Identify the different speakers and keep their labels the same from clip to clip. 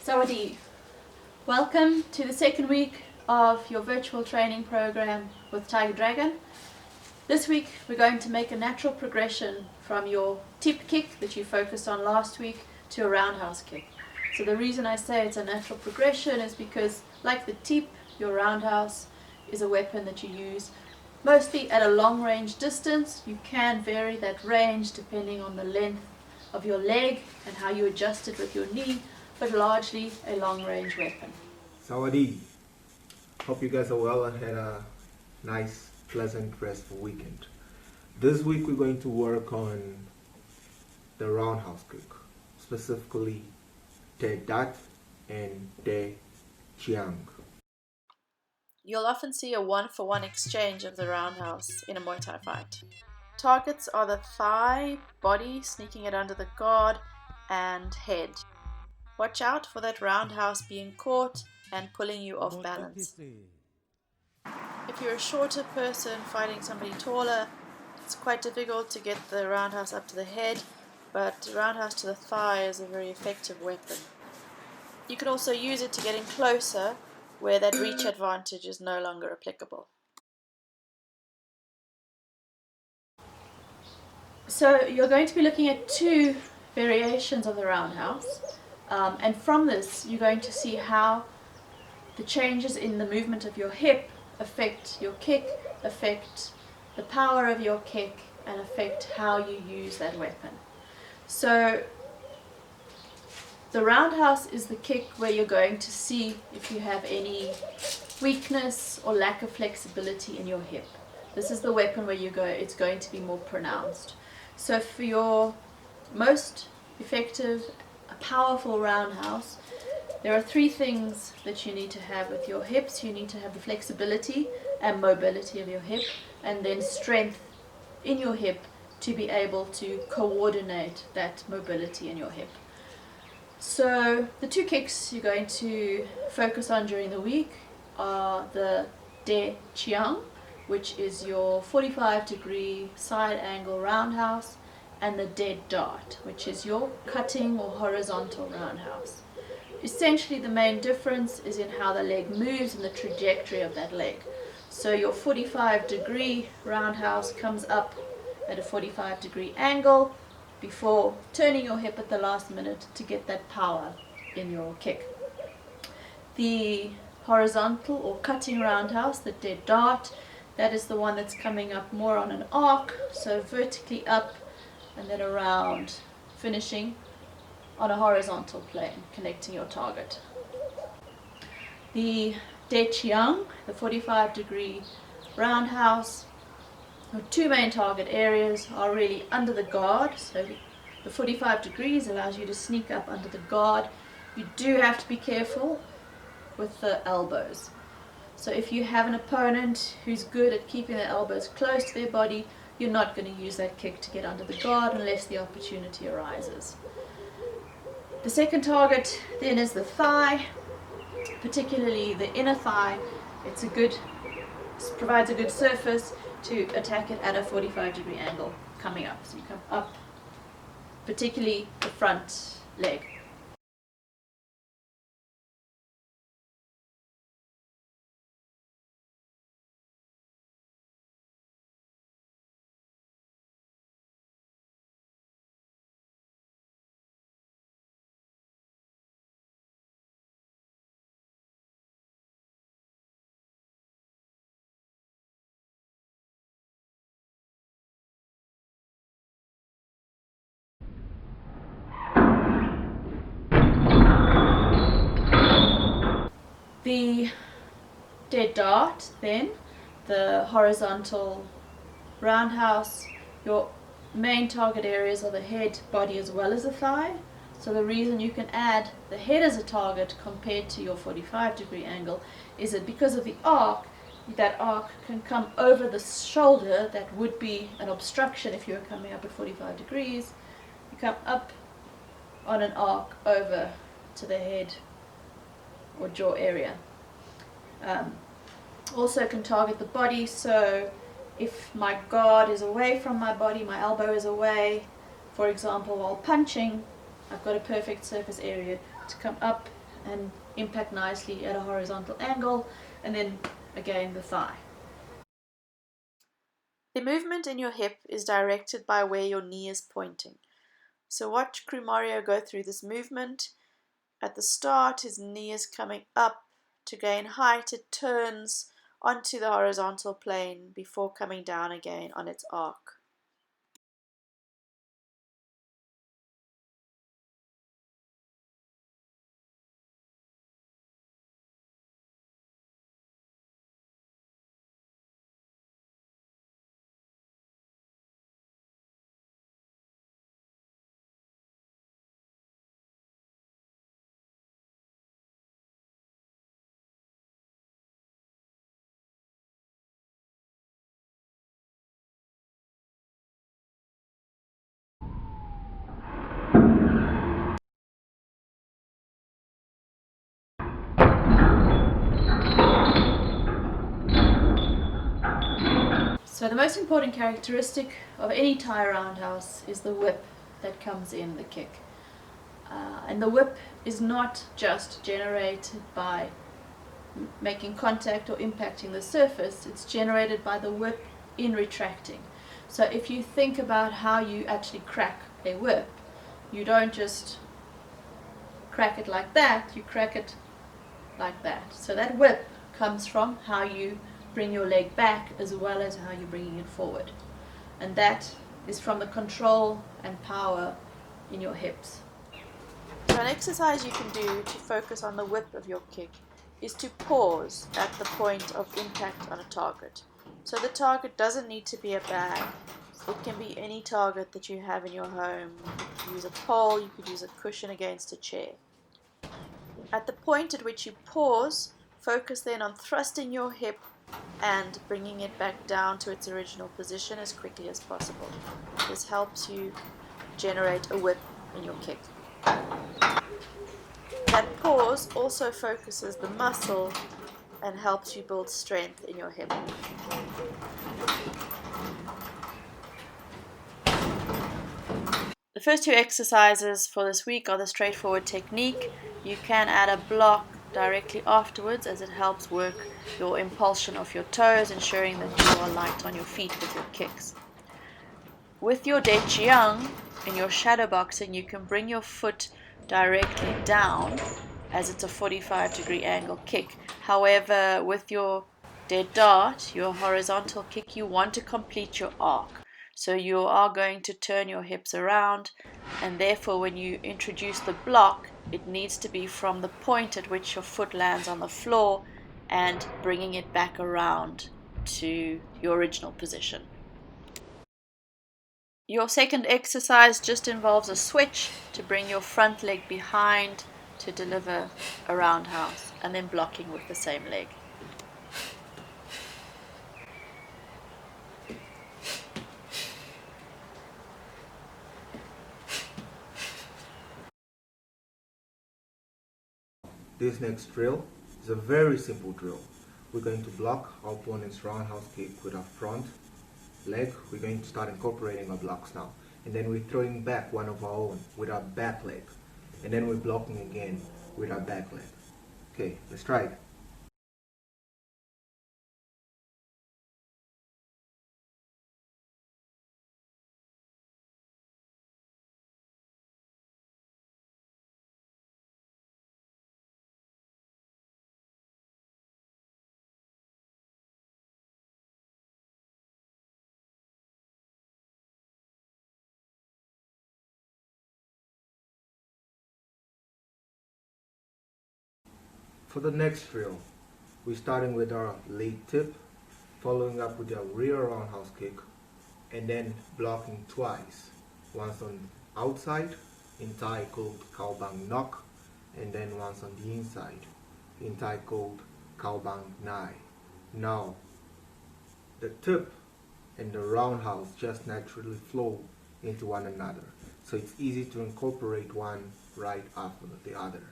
Speaker 1: Sawadee. Welcome to the second week of your virtual training program with Tiger Dragon. This week we're going to make a natural progression from your tip kick that you focused on last week to a roundhouse kick. So the reason I say it's a natural progression is because, like the tip, your roundhouse is a weapon that you use mostly at a long range distance. You can vary that range depending on the length of your leg and how you adjust it with your knee, but largely a long range weapon.
Speaker 2: Sawadee. Hope you guys are well and had a nice, pleasant, restful weekend. This week we're going to work on the roundhouse kick, specifically dtahd and dteh chiang.
Speaker 1: You'll often see a one-for-one exchange of the roundhouse in a Muay Thai fight. Targets are the thigh, body, sneaking it under the guard, and head. Watch out for that roundhouse being caught and pulling you off balance. If you're a shorter person fighting somebody taller, it's quite difficult to get the roundhouse up to the head, but roundhouse to the thigh is a very effective weapon. You can also use it to get in closer, where that reach advantage is no longer applicable. So you're going to be looking at two variations of the roundhouse, and from this you're going to see how the changes in the movement of your hip affect your kick, affect the power of your kick, and affect how you use that weapon. So the roundhouse is the kick where you're going to see if you have any weakness or lack of flexibility in your hip. This is the weapon where it's going to be more pronounced. So for your most effective, powerful roundhouse, there are three things that you need to have with your hips. You need to have the flexibility and mobility of your hip, and then strength in your hip to be able to coordinate that mobility in your hip. So the two kicks you're going to focus on during the week are the dteh chiang, which is your 45-degree side angle roundhouse, and the dtahd, which is your cutting or horizontal roundhouse. Essentially the main difference is in how the leg moves and the trajectory of that leg. So your 45-degree roundhouse comes up at a 45-degree angle before turning your hip at the last minute to get that power in your kick. The horizontal or cutting roundhouse, the dtahd, that is the one that's coming up more on an arc, so vertically up and then around, finishing on a horizontal plane, connecting your target. The dteh chiang, the 45-degree roundhouse, your two main target areas are really under the guard. So the 45 degrees allows you to sneak up under the guard. You do have to be careful with the elbows. So if you have an opponent who's good at keeping their elbows close to their body, you're not going to use that kick to get under the guard unless the opportunity arises. The second target then is the thigh, particularly the inner thigh. It provides a good surface to attack it at a 45-degree angle coming up. So you come up, particularly the front leg. The dtahd then, the horizontal roundhouse, your main target areas are the head, body, as well as the thigh. So the reason you can add the head as a target compared to your 45-degree angle is that because of the arc, that arc can come over the shoulder. That would be an obstruction if you were coming up at 45 degrees. You come up on an arc over to the head or jaw area. Also can target the body, so if my guard is away from my body, my elbow is away, for example while punching, I've got a perfect surface area to come up and impact nicely at a horizontal angle, and then again the thigh. The movement in your hip is directed by where your knee is pointing. So watch Crew Mario go through this movement. At the start, his knee is coming up to gain height. It turns onto the horizontal plane before coming down again on its arc. So the most important characteristic of any Thai roundhouse is the whip that comes in the kick. And the whip is not just generated by making contact or impacting the surface, it's generated by the whip in retracting. So if you think about how you actually crack a whip, you don't just crack it like that, you crack it like that. So that whip comes from how you bring your leg back as well as how you're bringing it forward. And that is from the control and power in your hips. So an exercise you can do to focus on the whip of your kick is to pause at the point of impact on a target. So the target doesn't need to be a bag. It can be any target that you have in your home. You could use a pole, you could use a cushion against a chair. At the point at which you pause, focus then on thrusting your hip and bringing it back down to its original position as quickly as possible. This helps you generate a whip in your kick. That pause also focuses the muscle and helps you build strength in your hip. The first two exercises for this week are the straightforward technique. You can add a block directly afterwards as it helps work your impulsion off your toes, ensuring that you are light on your feet with your kicks. With your Dteh chiang in your shadow boxing, you can bring your foot directly down as it's a 45-degree angle kick. However, with your dtahd, your horizontal kick, you want to complete your arc. So you are going to turn your hips around, and therefore when you introduce the block, it needs to be from the point at which your foot lands on the floor and bringing it back around to your original position. Your second exercise just involves a switch to bring your front leg behind to deliver a roundhouse, and then blocking with the same leg.
Speaker 2: This next drill is a very simple drill. We're going to block our opponent's roundhouse kick with our front leg. We're going to start incorporating our blocks now. And then we're throwing back one of our own with our back leg. And then we're blocking again with our back leg. Okay, let's try it. For the next drill, we're starting with our lead tip, following up with our rear roundhouse kick, and then blocking twice. Once on the outside, in Thai called Khao Bang Nok, and then once on the inside, in Thai called Khao Bang Nai. Now, the tip and the roundhouse just naturally flow into one another, so it's easy to incorporate one right after the other.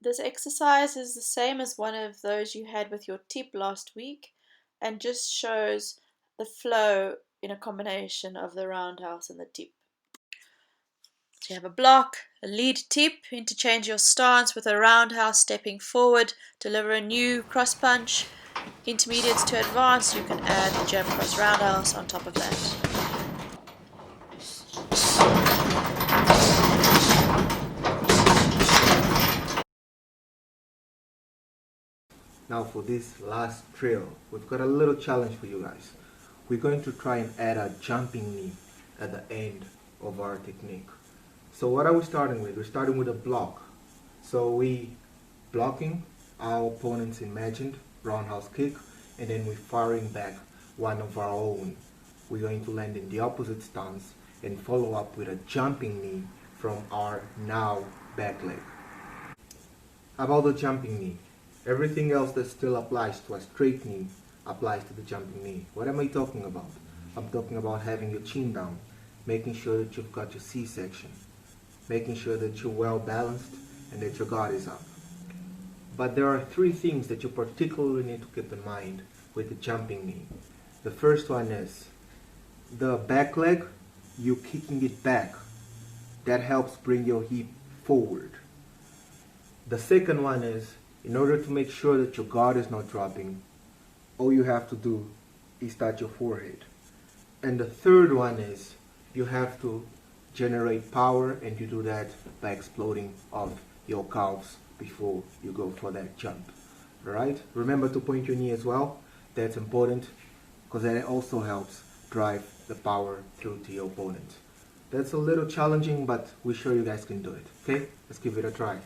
Speaker 1: This exercise is the same as one of those you had with your tip last week and just shows the flow in a combination of the roundhouse and the tip. So you have a block, a lead tip, interchange your stance with a roundhouse stepping forward, deliver a new cross punch, intermediates to advanced, you can add the jab cross roundhouse on top of that.
Speaker 2: Now for this last drill, we've got a little challenge for you guys. We're going to try and add a jumping knee at the end of our technique. So what are we starting with? We're starting with a block. So we blocking our opponent's imagined roundhouse kick, and then we're firing back one of our own. We're going to land in the opposite stance and follow up with a jumping knee from our now back leg. How about the jumping knee? Everything else that still applies to a straight knee applies to the jumping knee. What am I talking about? I'm talking about having your chin down, making sure that you've got your C-section, making sure that you're well balanced and that your guard is up. But there are three things that you particularly need to keep in mind with the jumping knee. The first one is the back leg, you kicking it back. That helps bring your hip forward. The second one is, in order to make sure that your guard is not dropping, all you have to do is touch your forehead. And the third one is, you have to generate power, and you do that by exploding off your calves before you go for that jump. Alright? Remember to point your knee as well. That's important because that also helps drive the power through to your opponent. That's a little challenging, but we're sure you guys can do it. Okay? Let's give it a try.